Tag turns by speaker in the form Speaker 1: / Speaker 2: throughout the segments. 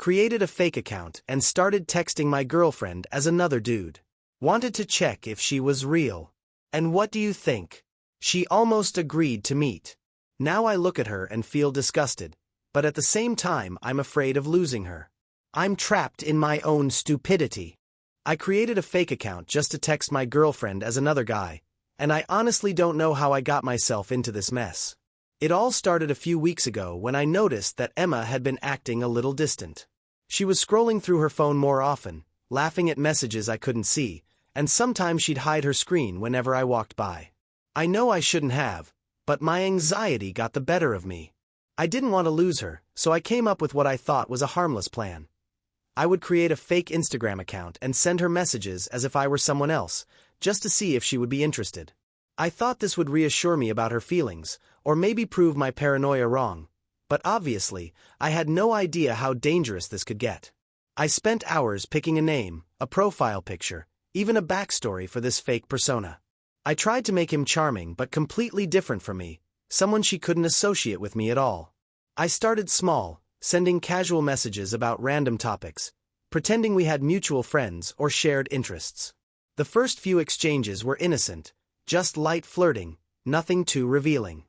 Speaker 1: Created a fake account and started texting my girlfriend as another dude. Wanted to check if she was real. And what do you think? She almost agreed to meet. Now I look at her and feel disgusted, but at the same time I'm afraid of losing her. I'm trapped in my own stupidity. I created a fake account just to text my girlfriend as another guy, and I honestly don't know how I got myself into this mess. It all started a few weeks ago when I noticed that Emma had been acting a little distant. She was scrolling through her phone more often, laughing at messages I couldn't see, and sometimes she'd hide her screen whenever I walked by. I know I shouldn't have, but my anxiety got the better of me. I didn't want to lose her, so I came up with what I thought was a harmless plan. I would create a fake Instagram account and send her messages as if I were someone else, just to see if she would be interested. I thought this would reassure me about her feelings, or maybe prove my paranoia wrong, but obviously, I had no idea how dangerous this could get. I spent hours picking a name, a profile picture, even a backstory for this fake persona. I tried to make him charming but completely different from me, someone she couldn't associate with me at all. I started small, sending casual messages about random topics, pretending we had mutual friends or shared interests. The first few exchanges were innocent, just light flirting, nothing too revealing.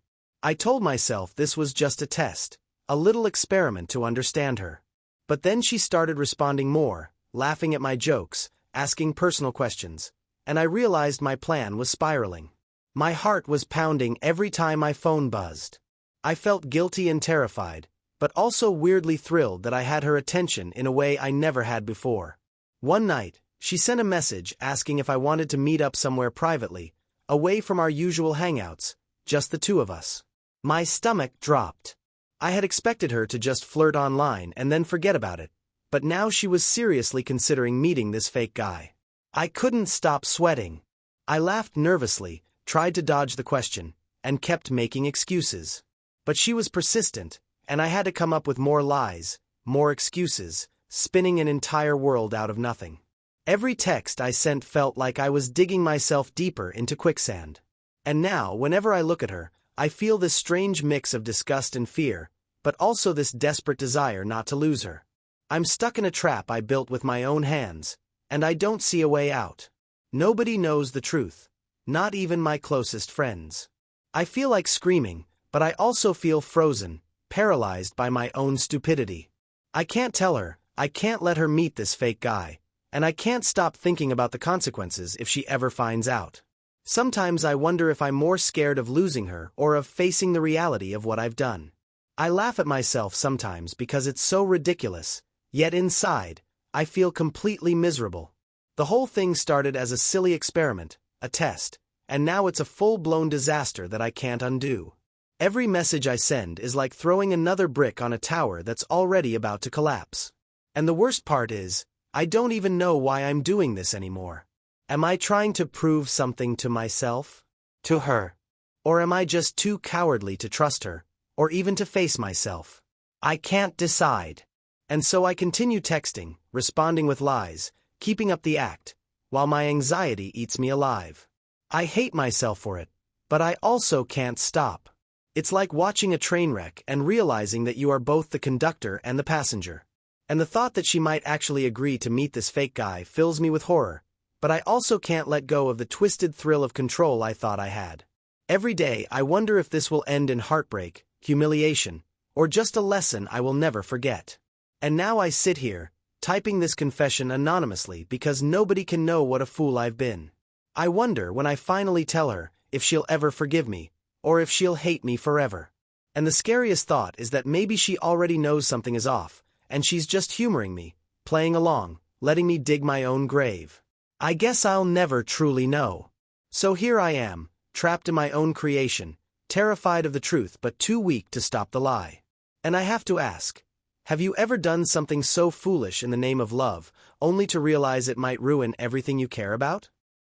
Speaker 1: I told myself this was just a test, a little experiment to understand her. But then she started responding more, laughing at my jokes, asking personal questions, and I realized my plan was spiraling. My heart was pounding every time my phone buzzed. I felt guilty and terrified, but also weirdly thrilled that I had her attention in a way I never had before. One night, she sent a message asking if I wanted to meet up somewhere privately, away from our usual hangouts, just the two of us. My stomach dropped. I had expected her to just flirt online and then forget about it, but now she was seriously considering meeting this fake guy. I couldn't stop sweating. I laughed nervously, tried to dodge the question, and kept making excuses. But she was persistent, and I had to come up with more lies, more excuses, spinning an entire world out of nothing. Every text I sent felt like I was digging myself deeper into quicksand. And now, whenever I look at her, I feel this strange mix of disgust and fear, but also this desperate desire not to lose her. I'm stuck in a trap I built with my own hands, and I don't see a way out. Nobody knows the truth, not even my closest friends. I feel like screaming, but I also feel frozen, paralyzed by my own stupidity. I can't tell her, I can't let her meet this fake guy, and I can't stop thinking about the consequences if she ever finds out. Sometimes I wonder if I'm more scared of losing her or of facing the reality of what I've done. I laugh at myself sometimes because it's so ridiculous, yet inside, I feel completely miserable. The whole thing started as a silly experiment, a test, and now it's a full-blown disaster that I can't undo. Every message I send is like throwing another brick on a tower that's already about to collapse. And the worst part is, I don't even know why I'm doing this anymore. Am I trying to prove something to myself? To her? Or am I just too cowardly to trust her, or even to face myself? I can't decide. And so I continue texting, responding with lies, keeping up the act, while my anxiety eats me alive. I hate myself for it, but I also can't stop. It's like watching a train wreck and realizing that you are both the conductor and the passenger. And the thought that she might actually agree to meet this fake guy fills me with horror, but I also can't let go of the twisted thrill of control I thought I had. Every day I wonder if this will end in heartbreak, humiliation, or just a lesson I will never forget. And now I sit here, typing this confession anonymously because nobody can know what a fool I've been. I wonder when I finally tell her if she'll ever forgive me, or if she'll hate me forever. And the scariest thought is that maybe she already knows something is off, and she's just humoring me, playing along, letting me dig my own grave. I guess I'll never truly know. So here I am, trapped in my own creation, terrified of the truth but too weak to stop the lie. And I have to ask, have you ever done something so foolish in the name of love, only to realize it might ruin everything you care about?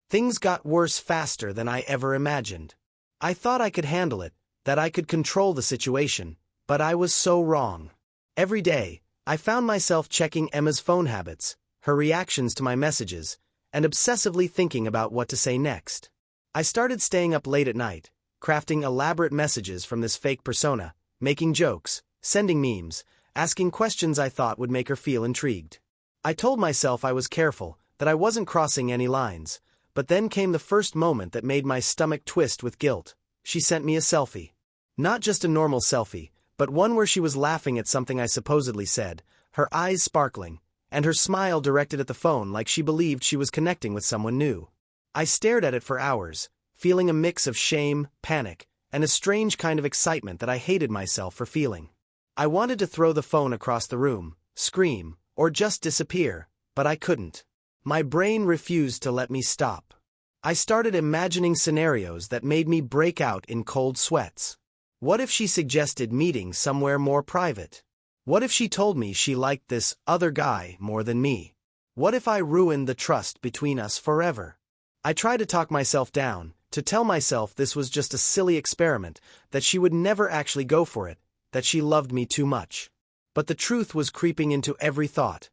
Speaker 1: Things got worse faster than I ever imagined. I thought I could handle it, that I could control the situation, but I was so wrong. Every day, I found myself checking Emma's phone habits, her reactions to my messages, and obsessively thinking about what to say next. I started staying up late at night, crafting elaborate messages from this fake persona, making jokes, sending memes, asking questions I thought would make her feel intrigued. I told myself I was careful, that I wasn't crossing any lines, but then came the first moment that made my stomach twist with guilt. She sent me a selfie. Not just a normal selfie, but one where she was laughing at something I supposedly said, her eyes sparkling, and her smile directed at the phone like she believed she was connecting with someone new. I stared at it for hours, feeling a mix of shame, panic, and a strange kind of excitement that I hated myself for feeling. I wanted to throw the phone across the room, scream, or just disappear, but I couldn't. My brain refused to let me stop. I started imagining scenarios that made me break out in cold sweats. What if she suggested meeting somewhere more private? What if she told me she liked this other guy more than me? What if I ruined the trust between us forever? I tried to talk myself down, to tell myself this was just a silly experiment, that she would never actually go for it, that she loved me too much. But the truth was creeping into every thought.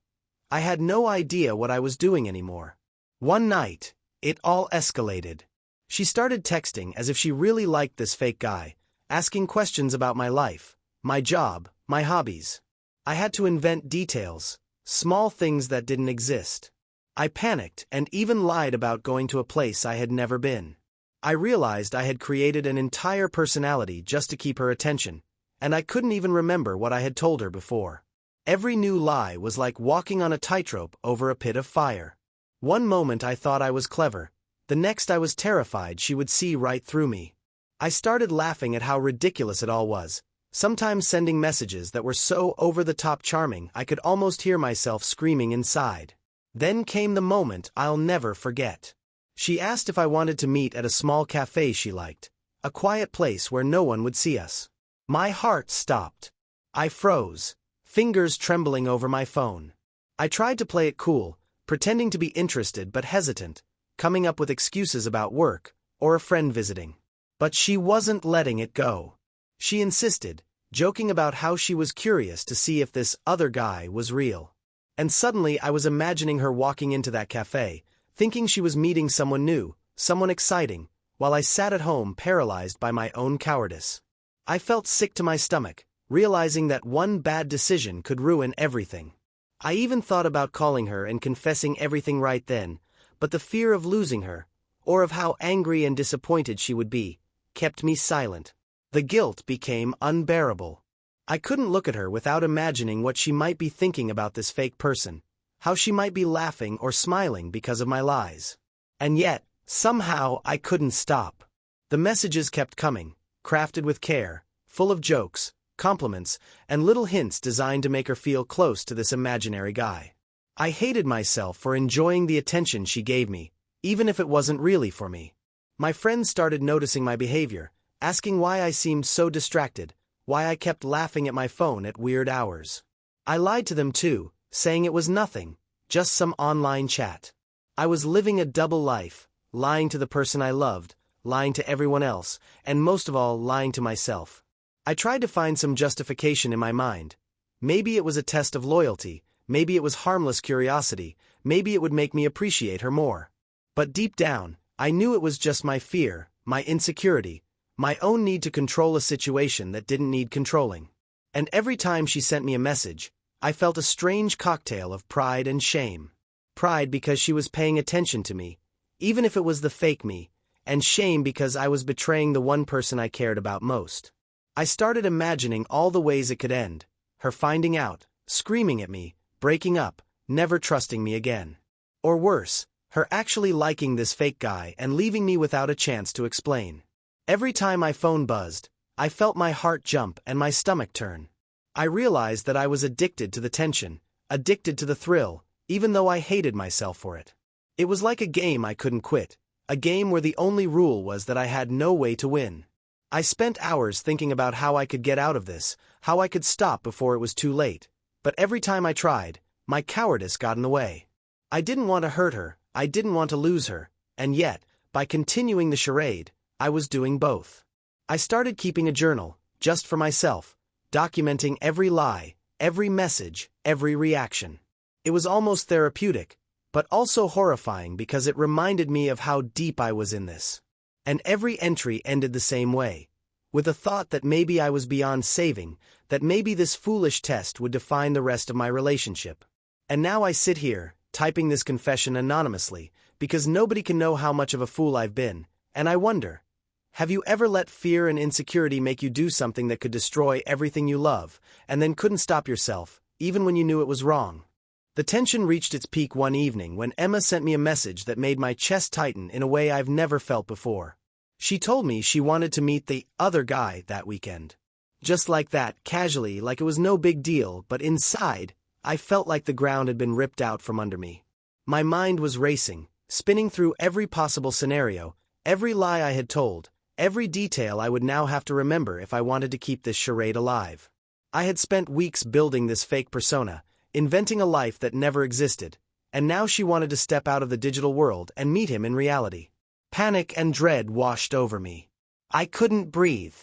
Speaker 1: I had no idea what I was doing anymore. One night, it all escalated. She started texting as if she really liked this fake guy, asking questions about my life, my job, my hobbies. I had to invent details, small things that didn't exist. I panicked and even lied about going to a place I had never been. I realized I had created an entire personality just to keep her attention, and I couldn't even remember what I had told her before. Every new lie was like walking on a tightrope over a pit of fire. One moment I thought I was clever, the next I was terrified she would see right through me. I started laughing at how ridiculous it all was, sometimes sending messages that were so over-the-top charming I could almost hear myself screaming inside. Then came the moment I'll never forget. She asked if I wanted to meet at a small cafe she liked, a quiet place where no one would see us. My heart stopped. I froze, fingers trembling over my phone. I tried to play it cool, pretending to be interested but hesitant, coming up with excuses about work or a friend visiting. But she wasn't letting it go. She insisted, joking about how she was curious to see if this other guy was real. And suddenly I was imagining her walking into that cafe, thinking she was meeting someone new, someone exciting, while I sat at home paralyzed by my own cowardice. I felt sick to my stomach, realizing that one bad decision could ruin everything. I even thought about calling her and confessing everything right then, but the fear of losing her, or of how angry and disappointed she would be, kept me silent. The guilt became unbearable. I couldn't look at her without imagining what she might be thinking about this fake person, how she might be laughing or smiling because of my lies. And yet, somehow I couldn't stop. The messages kept coming, crafted with care, full of jokes, compliments, and little hints designed to make her feel close to this imaginary guy. I hated myself for enjoying the attention she gave me, even if it wasn't really for me. My friends started noticing my behavior, asking why I seemed so distracted, why I kept laughing at my phone at weird hours. I lied to them too, saying it was nothing, just some online chat. I was living a double life, lying to the person I loved, lying to everyone else, and most of all lying to myself. I tried to find some justification in my mind. Maybe it was a test of loyalty, maybe it was harmless curiosity, maybe it would make me appreciate her more. But deep down, I knew it was just my fear, my insecurity, my own need to control a situation that didn't need controlling. And every time she sent me a message, I felt a strange cocktail of pride and shame. Pride because she was paying attention to me, even if it was the fake me, and shame because I was betraying the one person I cared about most. I started imagining all the ways it could end, her finding out, screaming at me, breaking up, never trusting me again. Or worse, her actually liking this fake guy and leaving me without a chance to explain. Every time my phone buzzed, I felt my heart jump and my stomach turn. I realized that I was addicted to the tension, addicted to the thrill, even though I hated myself for it. It was like a game I couldn't quit, a game where the only rule was that I had no way to win. I spent hours thinking about how I could get out of this, how I could stop before it was too late, but every time I tried, my cowardice got in the way. I didn't want to hurt her, I didn't want to lose her, and yet, by continuing the charade, I was doing both. I started keeping a journal, just for myself, documenting every lie, every message, every reaction. It was almost therapeutic, but also horrifying because it reminded me of how deep I was in this. And every entry ended the same way. with a thought that maybe I was beyond saving, that maybe this foolish test would define the rest of my relationship. And now I sit here, typing this confession anonymously, because nobody can know how much of a fool I've been, and I wonder, have you ever let fear and insecurity make you do something that could destroy everything you love, and then couldn't stop yourself, even when you knew it was wrong? The tension reached its peak one evening when Emma sent me a message that made my chest tighten in a way I've never felt before. She told me she wanted to meet the other guy that weekend. Just like that, casually, like it was no big deal, but inside, I felt like the ground had been ripped out from under me. My mind was racing, spinning through every possible scenario, every lie I had told, every detail I would now have to remember if I wanted to keep this charade alive. I had spent weeks building this fake persona, inventing a life that never existed, and now she wanted to step out of the digital world and meet him in reality. Panic and dread washed over me. I couldn't breathe.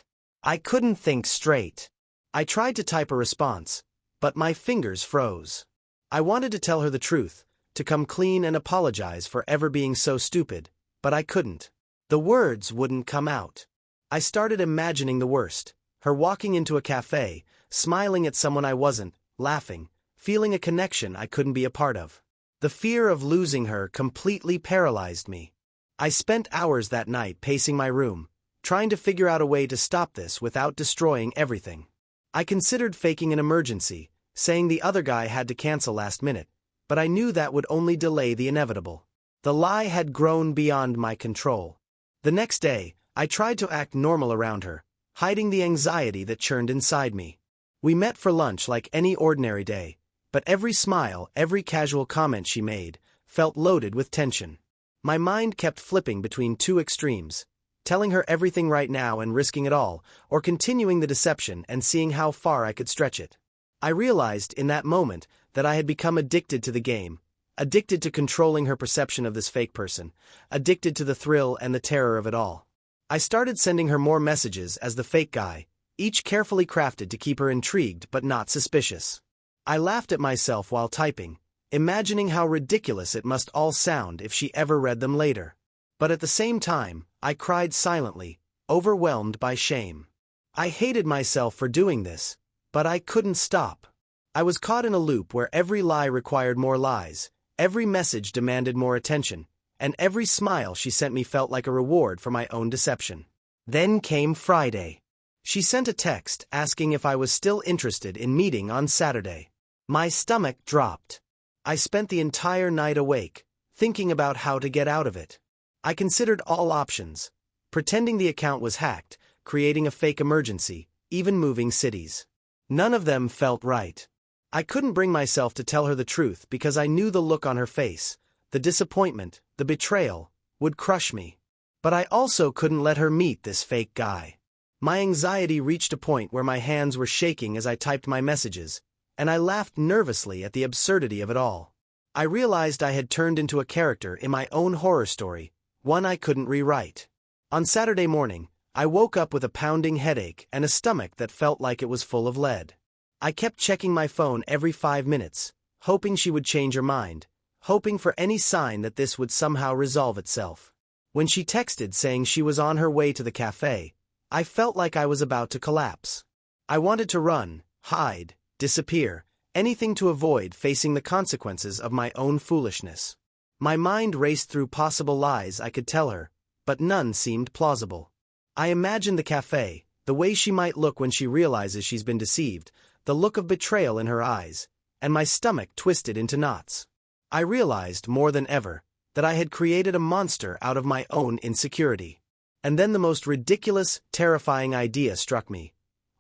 Speaker 1: I couldn't think straight. I tried to type a response, but my fingers froze. I wanted to tell her the truth, to come clean and apologize for ever being so stupid, but I couldn't. The words wouldn't come out. I started imagining the worst, her walking into a cafe, smiling at someone I wasn't, laughing, feeling a connection I couldn't be a part of. The fear of losing her completely paralyzed me. I spent hours that night pacing my room, trying to figure out a way to stop this without destroying everything. I considered faking an emergency, saying the other guy had to cancel last minute, but I knew that would only delay the inevitable. The lie had grown beyond my control. The next day, I tried to act normal around her, hiding the anxiety that churned inside me. We met for lunch like any ordinary day, but every smile, every casual comment she made, felt loaded with tension. My mind kept flipping between two extremes, telling her everything right now and risking it all, or continuing the deception and seeing how far I could stretch it. I realized in that moment that I had become addicted to the game, addicted to controlling her perception of this fake person, addicted to the thrill and the terror of it all. I started sending her more messages as the fake guy, each carefully crafted to keep her intrigued but not suspicious. I laughed at myself while typing, imagining how ridiculous it must all sound if she ever read them later. But at the same time, I cried silently, overwhelmed by shame. I hated myself for doing this, but I couldn't stop. I was caught in a loop where every lie required more lies, every message demanded more attention, and every smile she sent me felt like a reward for my own deception. Then came Friday. She sent a text asking if I was still interested in meeting on Saturday. My stomach dropped. I spent the entire night awake, thinking about how to get out of it. I considered all options, pretending the account was hacked, creating a fake emergency, even moving cities. None of them felt right. I couldn't bring myself to tell her the truth because I knew the look on her face, the disappointment, the betrayal, would crush me. But I also couldn't let her meet this fake guy. My anxiety reached a point where my hands were shaking as I typed my messages, and I laughed nervously at the absurdity of it all. I realized I had turned into a character in my own horror story, one I couldn't rewrite. On Saturday morning, I woke up with a pounding headache and a stomach that felt like it was full of lead. I kept checking my phone every 5 minutes, hoping she would change her mind, hoping for any sign that this would somehow resolve itself. When she texted saying she was on her way to the cafe, I felt like I was about to collapse. I wanted to run, hide, disappear, anything to avoid facing the consequences of my own foolishness. My mind raced through possible lies I could tell her, but none seemed plausible. I imagined the cafe, the way she might look when she realizes she's been deceived, the look of betrayal in her eyes, and my stomach twisted into knots. I realized more than ever that I had created a monster out of my own insecurity. And then the most ridiculous, terrifying idea struck me.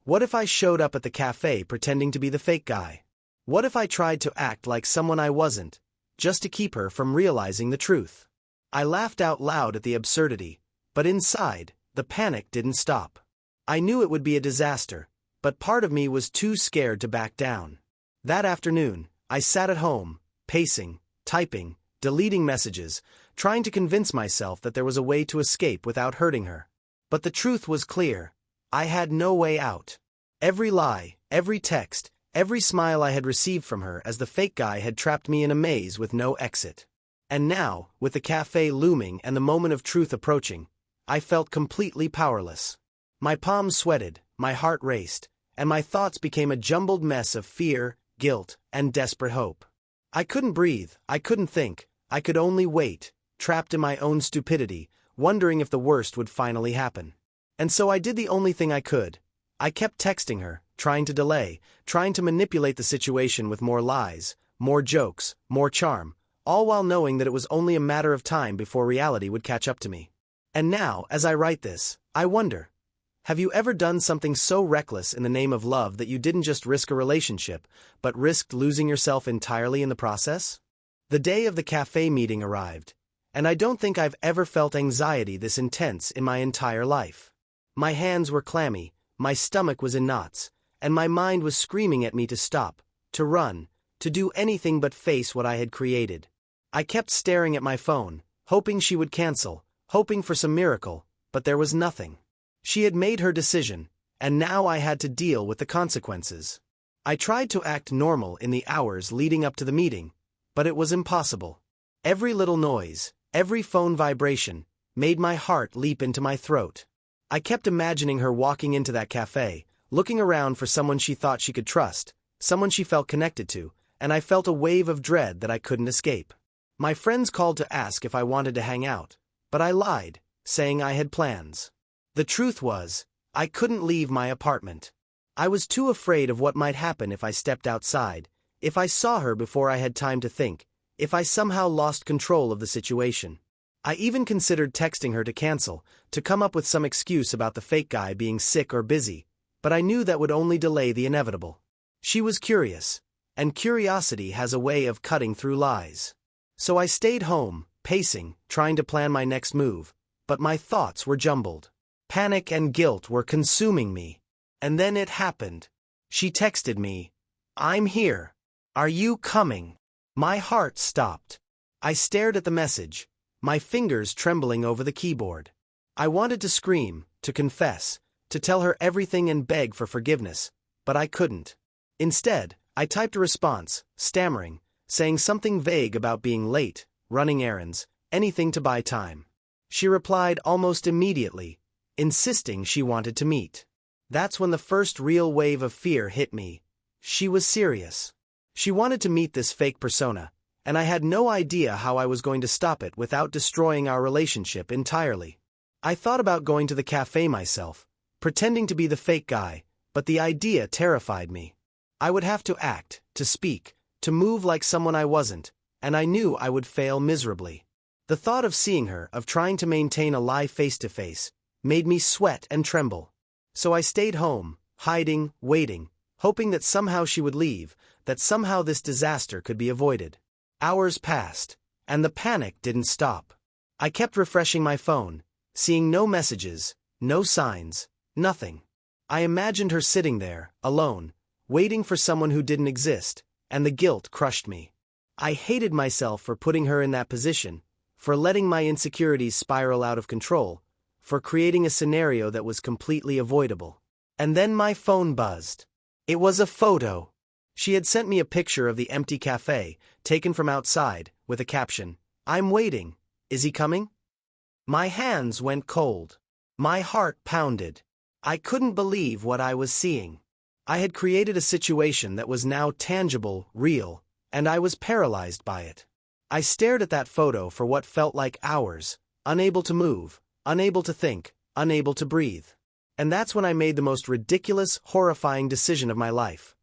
Speaker 1: What if I showed up at the cafe pretending to be the fake guy? What if I tried to act like someone I wasn't, just to keep her from realizing the truth? I laughed out loud at the absurdity, but inside, the panic didn't stop. I knew it would be a disaster, but part of me was too scared to back down. That afternoon, I sat at home, pacing, typing, deleting messages, trying to convince myself that there was a way to escape without hurting her. But the truth was clear. I had no way out. Every lie, every text, every smile I had received from her as the fake guy had trapped me in a maze with no exit. And now, with the cafe looming and the moment of truth approaching, I felt completely powerless. My palms sweated, my heart raced, and my thoughts became a jumbled mess of fear, guilt, and desperate hope. I couldn't breathe, I couldn't think, I could only wait, trapped in my own stupidity, wondering if the worst would finally happen. And so I did the only thing I could. I kept texting her, trying to delay, trying to manipulate the situation with more lies, more jokes, more charm, all while knowing that it was only a matter of time before reality would catch up to me. And now, as I write this, I wonder, have you ever done something so reckless in the name of love that you didn't just risk a relationship, but risked losing yourself entirely in the process? The day of the cafe meeting arrived, and I don't think I've ever felt anxiety this intense in my entire life. My hands were clammy, my stomach was in knots, and my mind was screaming at me to stop, to run, to do anything but face what I had created. I kept staring at my phone, hoping she would cancel, hoping for some miracle, but there was nothing. She had made her decision, and now I had to deal with the consequences. I tried to act normal in the hours leading up to the meeting, but it was impossible. Every little noise, every phone vibration, made my heart leap into my throat. I kept imagining her walking into that cafe, looking around for someone she thought she could trust, someone she felt connected to, and I felt a wave of dread that I couldn't escape. My friends called to ask if I wanted to hang out, but I lied, saying I had plans. The truth was, I couldn't leave my apartment. I was too afraid of what might happen if I stepped outside, if I saw her before I had time to think, if I somehow lost control of the situation. I even considered texting her to cancel, to come up with some excuse about the fake guy being sick or busy, but I knew that would only delay the inevitable. She was curious, and curiosity has a way of cutting through lies. So I stayed home, pacing, trying to plan my next move, but my thoughts were jumbled. Panic and guilt were consuming me. And then it happened. She texted me, "I'm here. Are you coming?" My heart stopped. I stared at the message, my fingers trembling over the keyboard. I wanted to scream, to confess, to tell her everything and beg for forgiveness, but I couldn't. Instead, I typed a response, stammering, saying something vague about being late, running errands, anything to buy time. She replied almost immediately, insisting she wanted to meet. That's when the first real wave of fear hit me. She was serious. She wanted to meet this fake persona, and I had no idea how I was going to stop it without destroying our relationship entirely. I thought about going to the cafe myself, pretending to be the fake guy, but the idea terrified me. I would have to act, to speak, to move like someone I wasn't, and I knew I would fail miserably. The thought of seeing her, of trying to maintain a lie face-to-face, made me sweat and tremble. So I stayed home, hiding, waiting, hoping that somehow she would leave, that somehow this disaster could be avoided. Hours passed, and the panic didn't stop. I kept refreshing my phone, seeing no messages, no signs, nothing. I imagined her sitting there, alone, waiting for someone who didn't exist, and the guilt crushed me. I hated myself for putting her in that position, for letting my insecurities spiral out of control, for creating a scenario that was completely avoidable. And then my phone buzzed. It was a photo. She had sent me a picture of the empty cafe, taken from outside, with a caption, "I'm waiting. Is he coming?" My hands went cold. My heart pounded. I couldn't believe what I was seeing. I had created a situation that was now tangible, real, and I was paralyzed by it. I stared at that photo for what felt like hours, unable to move, unable to think, unable to breathe. And that's when I made the most ridiculous, horrifying decision of my life.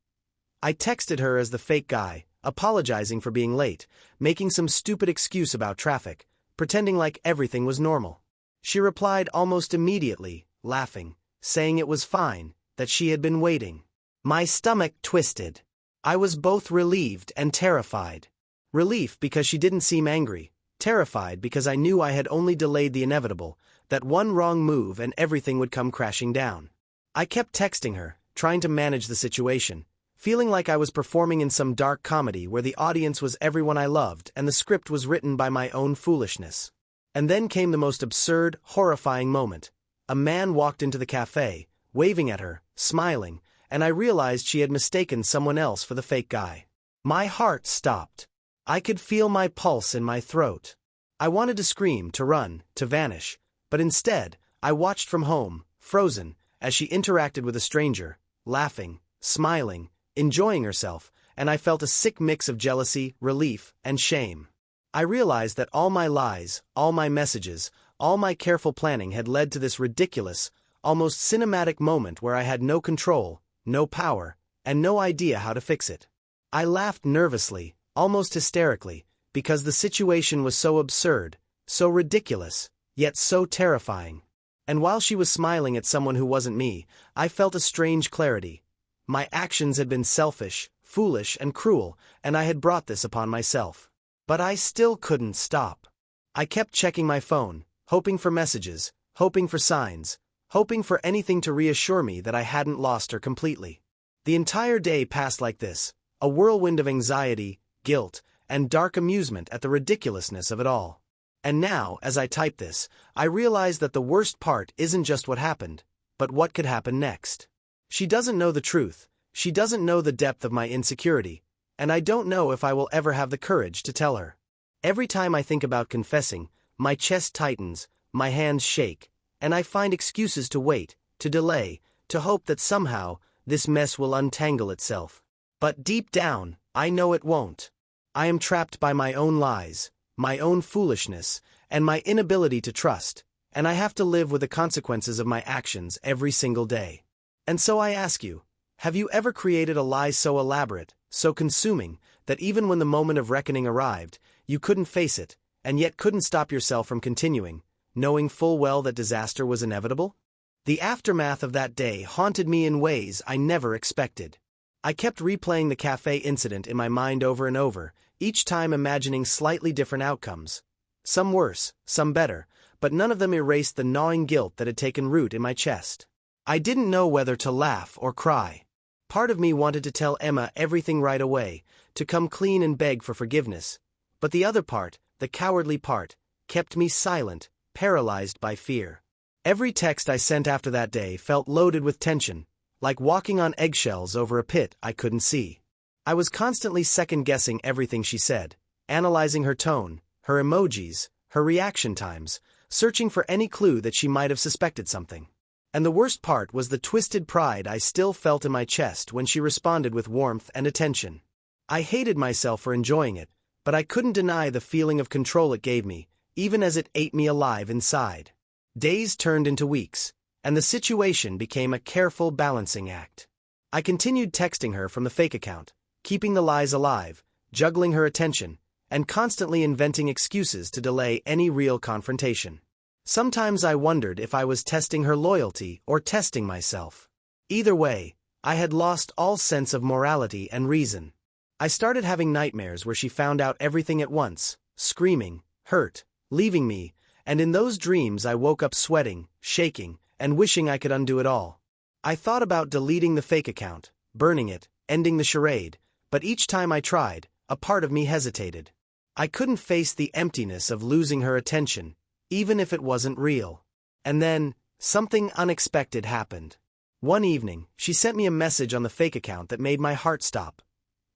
Speaker 1: I texted her as the fake guy, apologizing for being late, making some stupid excuse about traffic, pretending like everything was normal. She replied almost immediately, laughing, saying it was fine, that she had been waiting. My stomach twisted. I was both relieved and terrified. Relief because she didn't seem angry, terrified because I knew I had only delayed the inevitable, that one wrong move and everything would come crashing down. I kept texting her, trying to manage the situation, feeling like I was performing in some dark comedy where the audience was everyone I loved and the script was written by my own foolishness. And then came the most absurd, horrifying moment. A man walked into the cafe, waving at her, smiling, and I realized she had mistaken someone else for the fake guy. My heart stopped. I could feel my pulse in my throat. I wanted to scream, to run, to vanish, but instead, I watched from home, frozen, as she interacted with a stranger, laughing, smiling, enjoying herself, and I felt a sick mix of jealousy, relief, and shame. I realized that all my lies, all my messages, all my careful planning had led to this ridiculous, almost cinematic moment where I had no control, no power, and no idea how to fix it. I laughed nervously, almost hysterically, because the situation was so absurd, so ridiculous, yet so terrifying. And while she was smiling at someone who wasn't me, I felt a strange clarity. My actions had been selfish, foolish, and cruel, and I had brought this upon myself. But I still couldn't stop. I kept checking my phone, hoping for messages, hoping for signs, hoping for anything to reassure me that I hadn't lost her completely. The entire day passed like this, a whirlwind of anxiety, guilt, and dark amusement at the ridiculousness of it all. And now, as I type this, I realize that the worst part isn't just what happened, but what could happen next. She doesn't know the truth, she doesn't know the depth of my insecurity, and I don't know if I will ever have the courage to tell her. Every time I think about confessing, my chest tightens, my hands shake, and I find excuses to wait, to delay, to hope that somehow, this mess will untangle itself. But deep down, I know it won't. I am trapped by my own lies, my own foolishness, and my inability to trust, and I have to live with the consequences of my actions every single day. And so I ask you, have you ever created a lie so elaborate, so consuming, that even when the moment of reckoning arrived, you couldn't face it, and yet couldn't stop yourself from continuing, knowing full well that disaster was inevitable? The aftermath of that day haunted me in ways I never expected. I kept replaying the cafe incident in my mind over and over, each time imagining slightly different outcomes. Some worse, some better, but none of them erased the gnawing guilt that had taken root in my chest. I didn't know whether to laugh or cry. Part of me wanted to tell Emma everything right away, to come clean and beg for forgiveness, but the other part, the cowardly part, kept me silent, paralyzed by fear. Every text I sent after that day felt loaded with tension, like walking on eggshells over a pit I couldn't see. I was constantly second-guessing everything she said, analyzing her tone, her emojis, her reaction times, searching for any clue that she might have suspected something. And the worst part was the twisted pride I still felt in my chest when she responded with warmth and attention. I hated myself for enjoying it, but I couldn't deny the feeling of control it gave me, even as it ate me alive inside. Days turned into weeks, and the situation became a careful balancing act. I continued texting her from the fake account, keeping the lies alive, juggling her attention, and constantly inventing excuses to delay any real confrontation. Sometimes I wondered if I was testing her loyalty or testing myself. Either way, I had lost all sense of morality and reason. I started having nightmares where she found out everything at once, screaming, hurt, leaving me, and in those dreams I woke up sweating, shaking, and wishing I could undo it all. I thought about deleting the fake account, burning it, ending the charade, but each time I tried, a part of me hesitated. I couldn't face the emptiness of losing her attention, even if it wasn't real. And then, something unexpected happened. One evening, she sent me a message on the fake account that made my heart stop.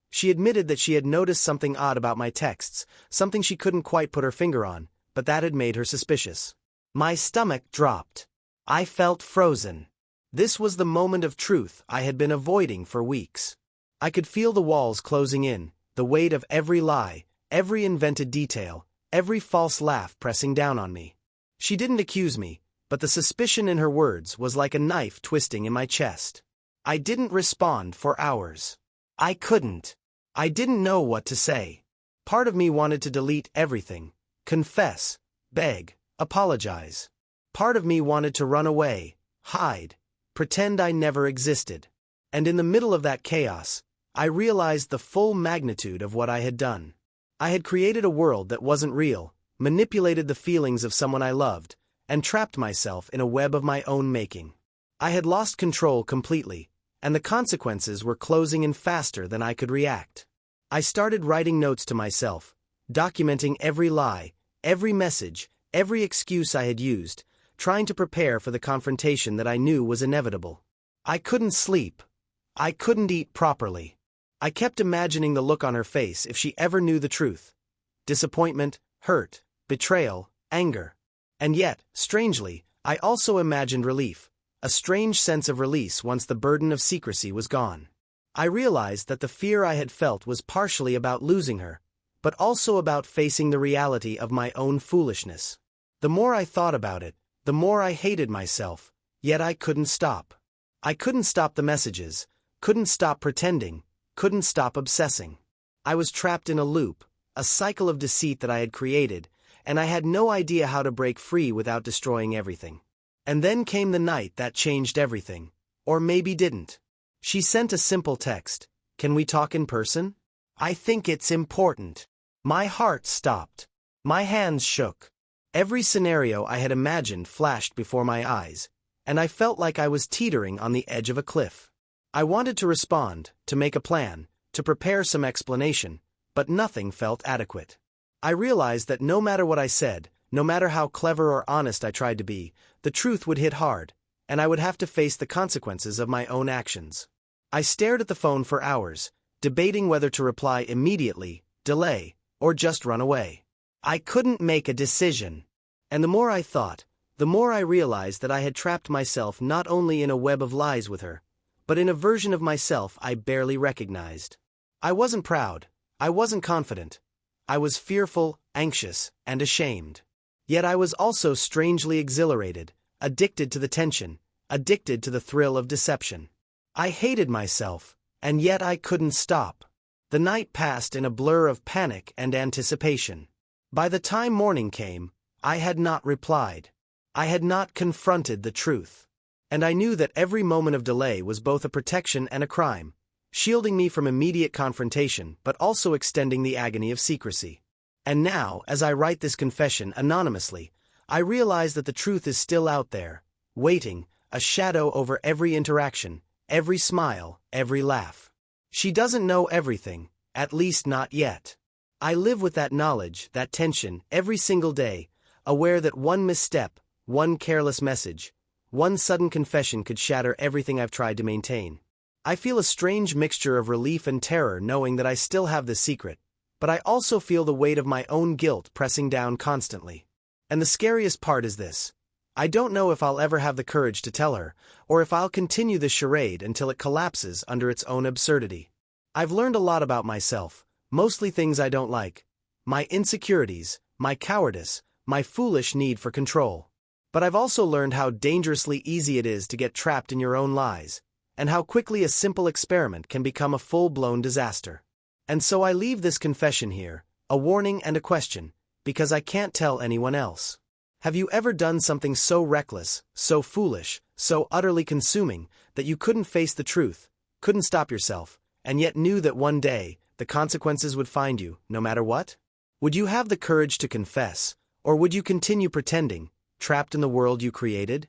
Speaker 1: She admitted that she had noticed something odd about my texts, something she couldn't quite put her finger on, but that had made her suspicious. My stomach dropped. I felt frozen. This was the moment of truth I had been avoiding for weeks. I could feel the walls closing in, the weight of every lie, every invented detail, every false laugh pressing down on me. She didn't accuse me, but the suspicion in her words was like a knife twisting in my chest. I didn't respond for hours. I couldn't. I didn't know what to say. Part of me wanted to delete everything, confess, beg, apologize. Part of me wanted to run away, hide, pretend I never existed. And in the middle of that chaos, I realized the full magnitude of what I had done. I had created a world that wasn't real, manipulated the feelings of someone I loved, and trapped myself in a web of my own making. I had lost control completely, and the consequences were closing in faster than I could react. I started writing notes to myself, documenting every lie, every message, every excuse I had used, trying to prepare for the confrontation that I knew was inevitable. I couldn't sleep. I couldn't eat properly. I kept imagining the look on her face if she ever knew the truth. Disappointment, hurt, betrayal, anger. And yet, strangely, I also imagined relief, a strange sense of release once the burden of secrecy was gone. I realized that the fear I had felt was partially about losing her, but also about facing the reality of my own foolishness. The more I thought about it, the more I hated myself, yet I couldn't stop. I couldn't stop the messages, couldn't stop pretending, couldn't stop obsessing. I was trapped in a loop, a cycle of deceit that I had created, and I had no idea how to break free without destroying everything. And then came the night that changed everything. Or maybe didn't. She sent a simple text. "Can we talk in person? I think it's important." My heart stopped. My hands shook. Every scenario I had imagined flashed before my eyes, and I felt like I was teetering on the edge of a cliff. I wanted to respond, to make a plan, to prepare some explanation, but nothing felt adequate. I realized that no matter what I said, no matter how clever or honest I tried to be, the truth would hit hard, and I would have to face the consequences of my own actions. I stared at the phone for hours, debating whether to reply immediately, delay, or just run away. I couldn't make a decision. And the more I thought, the more I realized that I had trapped myself not only in a web of lies with her, but in a version of myself I barely recognized. I wasn't proud, I wasn't confident. I was fearful, anxious, and ashamed. Yet I was also strangely exhilarated, addicted to the tension, addicted to the thrill of deception. I hated myself, and yet I couldn't stop. The night passed in a blur of panic and anticipation. By the time morning came, I had not replied. I had not confronted the truth. And I knew that every moment of delay was both a protection and a crime, shielding me from immediate confrontation but also extending the agony of secrecy. And now, as I write this confession anonymously, I realize that the truth is still out there, waiting, a shadow over every interaction, every smile, every laugh. She doesn't know everything, at least not yet. I live with that knowledge, that tension, every single day, aware that one misstep, one careless message, one sudden confession could shatter everything I've tried to maintain. I feel a strange mixture of relief and terror knowing that I still have this secret, but I also feel the weight of my own guilt pressing down constantly. And the scariest part is this. I don't know if I'll ever have the courage to tell her, or if I'll continue this charade until it collapses under its own absurdity. I've learned a lot about myself, mostly things I don't like. My insecurities, my cowardice, my foolish need for control. But I've also learned how dangerously easy it is to get trapped in your own lies, and how quickly a simple experiment can become a full-blown disaster. And so I leave this confession here, a warning and a question, because I can't tell anyone else. Have you ever done something so reckless, so foolish, so utterly consuming, that you couldn't face the truth, couldn't stop yourself, and yet knew that one day, the consequences would find you, no matter what? Would you have the courage to confess, or would you continue pretending, trapped in the world you created?